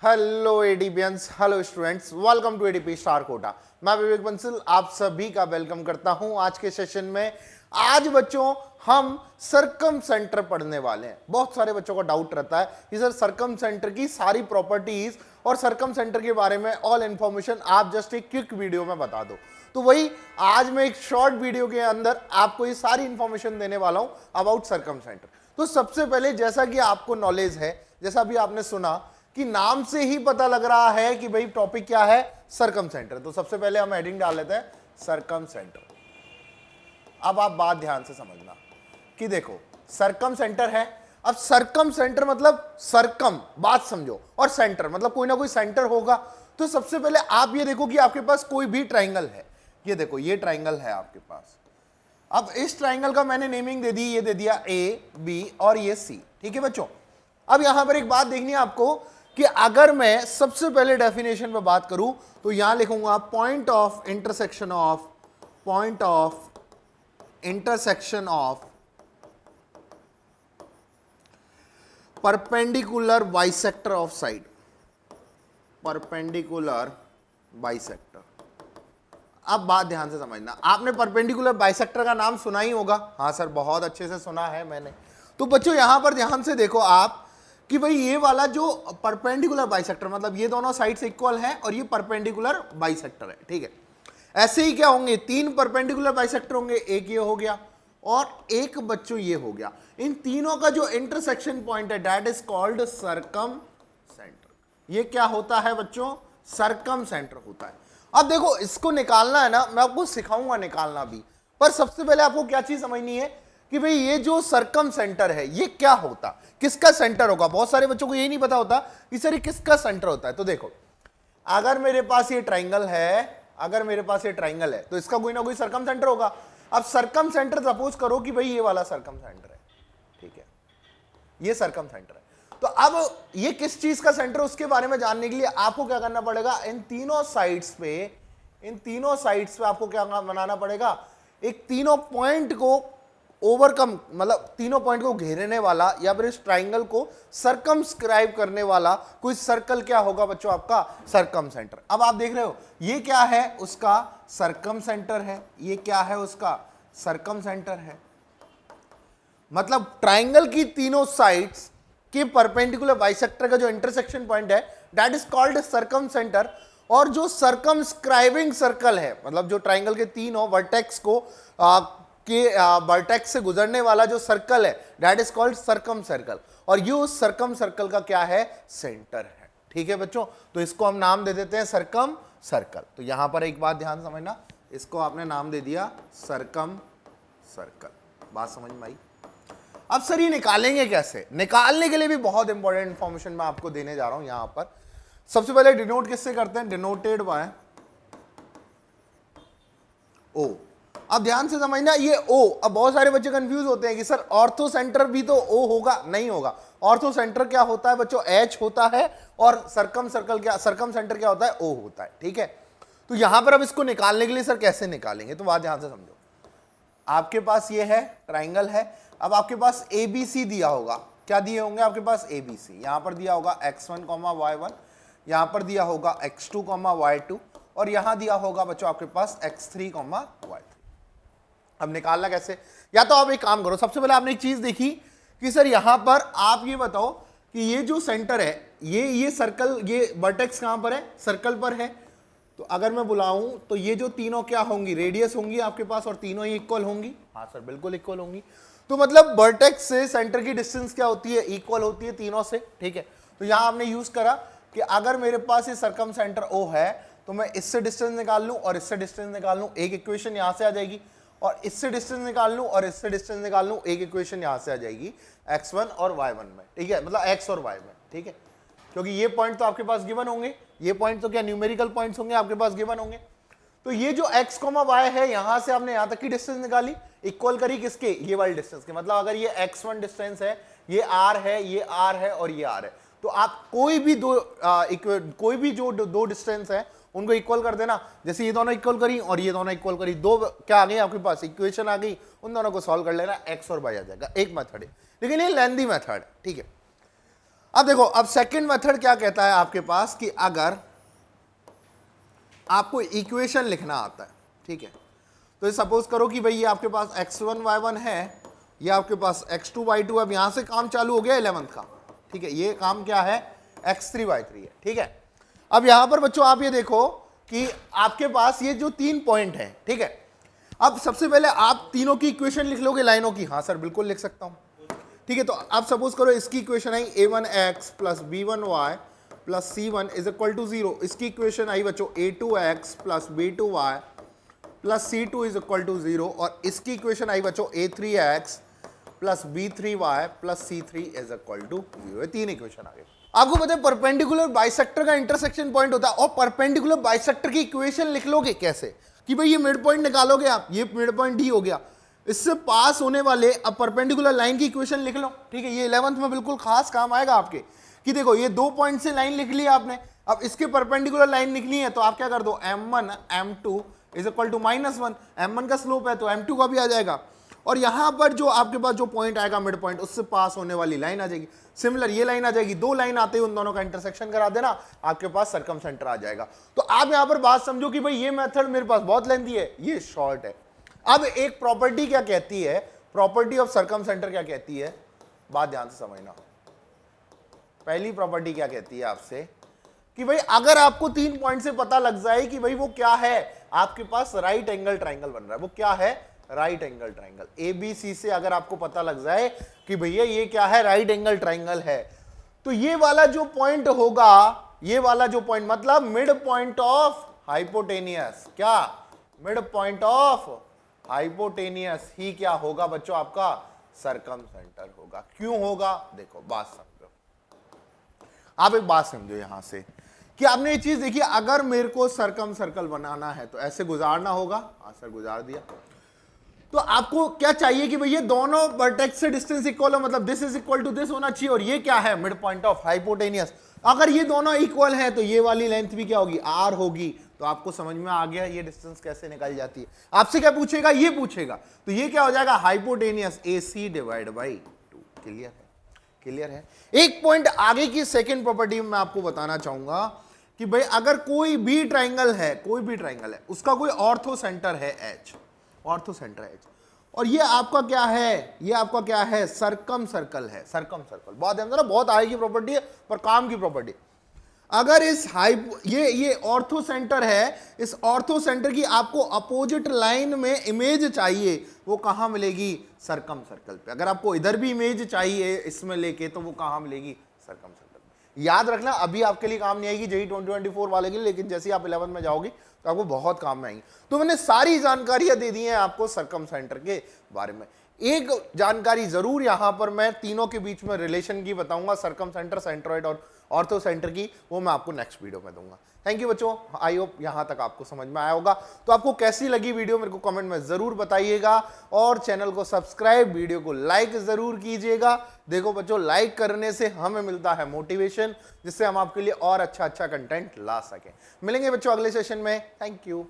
Hello एडीबियंस, hello students, welcome to ADP star Kota. मैं विवेक बंसल आप सभी का वेलकम करता हूं आज के सेशन में। आज बच्चों हम सरकम सेंटर पढ़ने वाले हैं। बहुत सारे बच्चों का डाउट रहता है कि सर सरकम सेंटर की सारी प्रॉपर्टीज और सरकम सेंटर के बारे में ऑल इंफॉर्मेशन आप जस्ट एक क्विक वीडियो में बता दो। तो वही आज मैं एक शॉर्ट वीडियो के अंदर आपको ये सारी इंफॉर्मेशन देने वाला हूं अबाउट सरकम सेंटर। तो सबसे पहले जैसा कि आपको नॉलेज है, जैसा भी आपने सुना कि नाम से ही पता लग रहा है कि भाई टॉपिक क्या है, सरकम सेंटर। तो सबसे पहले हम हेडिंग डाल लेते हैं सरकम सेंटर। अब आप बात ध्यान से समझना कि देखो सरकम सेंटर है। अब सरकम सेंटर मतलब सरकम, बात समझो, और सेंटर मतलब कोई ना कोई सेंटर होगा। तो सबसे पहले आप ये देखो कि आपके पास कोई भी ट्राइंगल है। ये देखो ये ट्राइंगल है आपके पास। अब इस ट्राइंगल का मैंने नेमिंग दे दी, ये दे दिया ए, बी और ये सी। ठीक है बच्चों। अब यहां पर एक बात देखनी है आपको कि अगर मैं सबसे पहले डेफिनेशन में बात करूं तो यहां लिखूंगा point of intersection of perpendicular bisector of side, perpendicular bisector. अब बात ध्यान से समझना, आपने परपेंडिकुलर बाइसेक्टर का नाम सुना ही होगा। हाँ सर, बहुत अच्छे से सुना है मैंने। तो बच्चों यहां पर ध्यान से देखो आप कि भाई ये वाला जो परपेंडिकुलर बाइसेक्टर मतलब ये दोनों साइड्स इक्वल हैं और ये परपेंडिकुलर बाइसेक्टर है। ठीक है, ऐसे ही क्या होंगे, तीन परपेंडिकुलर बाइसेक्टर होंगे। एक ये हो गया और एक बच्चों ये हो गया। इन तीनों का जो इंटरसेक्शन पॉइंट है दैट इज कॉल्ड सरकम सेंटर। ये क्या होता है बच्चों, सरकम सेंटर होता है। अब देखो इसको निकालना है ना, मैं आपको सिखाऊंगा निकालना भी, पर सबसे पहले आपको क्या चीज समझनी है कि भाई ये जो सरकम सेंटर है ये क्या होता, किसका सेंटर होगा। बहुत सारे बच्चों को ये नहीं पता होता कि सर ये किसका सेंटर होता है। तो देखो अगर मेरे पास ये ट्राइंगल है, तो इसका कोई ना कोई सरकम सेंटर होगा। अब सरकम सेंटर सपोज करो कि भाई ये वाला सरकम सेंटर है। ठीक है, ये सरकम सेंटर है। तो अब ये किस चीज का सेंटर है उसके बारे में जानने के लिए आपको क्या करना पड़ेगा, इन तीनों साइड्स पे आपको क्या बनाना पड़ेगा, एक तीनों पॉइंट को ओवरकम मतलब तीनों पॉइंट को घेरने वाला या फिर इस ट्राइंगल को सरकमस्क्राइब करने वाला कोई सर्कल क्या होगा बच्चों, आपका सरकम सेंटर। अब आप देख रहे हो ये क्या है, उसका सरकम सेंटर है, ये क्या है, उसका सरकम सेंटर है। मतलब ट्राइंगल की तीनों साइड्स के परपेंडिकुलर बाइसेक्टर का जो इंटरसेक्शन पॉइंट है दैट इज कॉल्ड सरकम सेंटर। और जो सरकमस्क्राइबिंग सर्कल है मतलब जो ट्राइंगल के तीनों वर्टेक्स को के वर्टेक्स से गुजरने वाला जो सर्कल है दैट इज कॉल्ड सरकम सर्कल। और ये उस सरकम सर्कल का क्या है, सेंटर है। ठीक है बच्चों, तो इसको हम नाम दे देते हैं सरकम सर्कल। तो यहां पर एक बात ध्यान समझना, इसको आपने नाम दे दिया सरकम सर्कल। बात समझ में आई। अब सर ये निकालेंगे कैसे, निकालने के लिए भी बहुत इंपॉर्टेंट इंफॉर्मेशन मैं आपको देने जा रहा हूं यहां पर। सबसे पहले डिनोट किससे करते हैं, डिनोटेड बाय ओ। अब ध्यान से समझना ये ओ। अब बहुत सारे बच्चे कंफ्यूज होते हैं कि सर ऑर्थो सेंटर भी तो ओ होगा, नहीं होगा। ऑर्थो सेंटर क्या होता है बच्चों, एच होता है, और सरकम सेंटर क्या होता है, ओ होता है। ठीक है, तो यहां पर अब इसको निकालने के लिए सर कैसे निकालेंगे, तो बात ध्यान से समझो। आपके पास ये है ट्राइंगल है, अब आपके पास ABC दिया होगा। क्या दिए होंगे आपके पास, ABC। यहां पर दिया होगा x1, y1, यहां पर दिया होगा x2, y2, और यहां दिया होगा बच्चों आपके पास x3, y3। अब निकालना कैसे, या तो आप एक काम करो, सबसे पहले आपने एक चीज देखी कि सर यहां पर आप ये बताओ कि ये जो सेंटर है ये सर्कल, ये वर्टेक्स कहां पर है, सर्कल पर है। तो अगर मैं बुलाऊं तो ये जो तीनों क्या होंगी, रेडियस होंगी आपके पास, और तीनों ही इक्वल होंगी। हाँ सर बिल्कुल इक्वल होंगी। तो मतलब वर्टेक्स से सेंटर की डिस्टेंस क्या होती है, इक्वल होती है तीनों से। ठीक है, तो यहां आपने यूज करा कि अगर मेरे पास ये सरकम सेंटर ओ है तो मैं इससे डिस्टेंस निकाल लूं और इससे डिस्टेंस निकाल लूं, एक इक्वेशन यहां से आ जाएगी, और इससे डिस्टेंस निकाल लूं और इससे डिस्टेंस निकाल लूं, एक इक्वेशन यहां से आ जाएगी x1 और y1 में। ठीक है, मतलब x और y में। ठीक है, क्योंकि ये पॉइंट तो आपके पास गिवन होंगे, ये पॉइंट तो क्या न्यूमेरिकल पॉइंट्स होंगे आपके पास गिवन होंगे। तो ये जो x, y है यहां से आपने यहां तक की डिस्टेंस निकाली, इक्वल करी किसके, ये वाली डिस्टेंस के। मतलब अगर ये x1 डिस्टेंस है, ये r है, ये r है और ये r है, तो आप कोई भी जो दो डिस्टेंस है उनको इक्वल कर देना। जैसे ये दोनों इक्वल करी और ये दोनों इक्वल करी, दो क्या आ गई आपके पास, इक्वेशन आ गई, उन दोनों को सॉल्व कर लेना, x और y आ जाएगा। एक मेथड है, लेकिन ये लेंथी मेथड है। ठीक है, अब देखो, अब सेकंड मेथड क्या कहता है आपके पास कि अगर आपको इक्वेशन लिखना आता है, ठीक है, तो सपोज करो कि भाई ये आपके पास x1 y1 है, ये आपके पास x2 y2, अब यहां से काम चालू हो गया 11th का, ठीक है, ये काम क्या है x3 y3 है, ठीक है। अब यहां पर बच्चों आप ये देखो कि आपके पास ये जो 3 पॉइंट है, ठीक है, अब सबसे पहले आप तीनों की इक्वेशन लिख लोगे लाइनों की, हाँ सर बिल्कुल लिख सकता हूं, ठीक है। तो आप सपोज करो इसकी इक्वेशन आई a1x plus b1y plus c1 is equal to 0, इसकी इक्वेशन आई बच्चों a2x plus b2y plus c2 is equal to 0, और इसकी इक्वेशन आई बच्चों a3x plus b3y plus c3 is equal to 0। ये 3 इक्वेशन आ गए। आपको पता है परपेंडिकुलर बाइसेक्टर का इंटरसेक्शन पॉइंट होता है, और परपेंडिकुलर बाइसेक्टर की इक्वेशन लिख लोगे कैसे कि भाई ये मिड पॉइंट निकालोगे आप, ये मिड पॉइंट डी हो गया, इससे पास होने वाले अब परपेंडिकुलर लाइन की इक्वेशन लिख लो, ठीक है। ये 11th में बिल्कुल खास काम आएगा आपके कि देखो ये 2 पॉइंट से लाइन लिख ली आपने, अब इसके परपेंडिकुलर लाइन निकली है तो आप क्या कर दो m1 m2 is equal to -1, m1 का स्लोप है तो m2 का भी आ जाएगा, और यहां पर जो आपके पास जो पॉइंट आएगा मिड पॉइंट, उससे पास होने वाली लाइन आ जाएगी। सिमिलर ये लाइन आ जाएगी, 2 लाइन आते ही उन दोनों का इंटरसेक्शन करा देना, आपके पास सर्कम सेंटर आ जाएगा। तो आप यहां पर बात समझो कि भाई ये मेथड मेरे पास बहुत लेंथी है, ये शॉर्ट है। अब एक प्रॉपर्टी क्या कहती है, प्रॉपर्टी ऑफ सर्कम सेंटर क्या कहती है, बात ध्यान से समझना। पहली प्रॉपर्टी क्या कहती है आपसे कि भाई अगर आपको 3 पॉइंट से पता लग जाए कि भाई वो क्या है, आपके पास राइट एंगल ट्राइंगल बन रहा है, वो क्या है राइट एंगल ट्राइंगल। ABC से अगर आपको पता लग जाए कि भैया ये क्या है राइट एंगल ट्राइंगल है, तो ये वाला जो पॉइंट होगा, ये वाला जो पॉइंट मतलब मिड पॉइंट ऑफ हाइपोटेनियस, क्या मिड पॉइंट ऑफ हाइपोटेनियस ही क्या होगा बच्चों, आपका सर्कम सेंटर होगा। क्यों होगा, देखो बात समझो, आप एक बात समझो यहां से कि आपने ये चीज देखी, अगर मेरे को सर्कम सर्कल बनाना है तो ऐसे गुजारना होगा, हाँ सर गुजार दिया, तो आपको क्या चाहिए कि भैया दोनों वर्टेक्स से डिस्टेंस इक्वल हो, मतलब this is equal to this होना चाहिए, और ये क्या है मिड पॉइंट ऑफ हाइपोटेनियस। अगर ये दोनों इक्वल है तो ये वाली लेंथ भी क्या होगी r होगी। तो आपको समझ में आ गया ये डिस्टेंस कैसे निकाली जाती है। आपसे क्या पूछेगा, ये पूछेगा, तो ये क्या हो जाएगा hypotenuse AC divide by 2। Clear है, क्लियर है। एक पॉइंट आगे की सेकंड प्रॉपर्टी में मैं आपको बताना चाहूंगा कि भाई अगर कोई भी ट्राइंगल है, कोई भी ट्राइंगल है, उसका कोई ऑर्थो सेंटर है H, ऑर्थो सेंटर है H, और ये आपका क्या है, ये आपका क्या है सर्कम सर्कल है, सर्कम सर्कल। बहुत ध्यान देना, बहुत आगे की प्रॉपर्टी है पर काम की प्रॉपर्टी। अगर इस ये ऑर्थो सेंटर है, इस ऑर्थो सेंटर की आपको अपोजिट लाइन में इमेज चाहिए, वो कहां मिलेगी सर्कम सर्कल पे। अगर आपको इधर भी इमेज चाहिए इसमें लेके, तो वो कहां मिलेगी सर्कम सर्कल। याद रखना, अभी आपके लिए काम नहीं आएगी JEE 2024 वाले के लिए, लेकिन जैसे आप 11 में जाओगी तो आपको बहुत काम में आएंगी। तो मैंने सारी जानकारियां दे दी हैं आपको सर्कम सेंटर के बारे में। एक जानकारी जरूर यहां पर मैं तीनों के बीच में रिलेशन की बताऊंगा, सर्कम सेंटर, सेंट्रोइड और ऑर्थो सेंटर की, वो मैं आपको नेक्स्ट वीडियो में दूंगा। थैंक यू बच्चों, आई होप यहां तक आपको समझ में आया होगा। तो आपको कैसी लगी वीडियो मेरे को कमेंट में जरूर बताइएगा, और चैनल को सब्सक्राइब, वीडियो को लाइक जरूर कीजिएगा। देखो बच्चों, लाइक करने से हमें मिलता है मोटिवेशन, जिससे हम आपके लिए और अच्छा अच्छा कंटेंट ला सकें। मिलेंगे बच्चों अगले सेशन में। Thank you.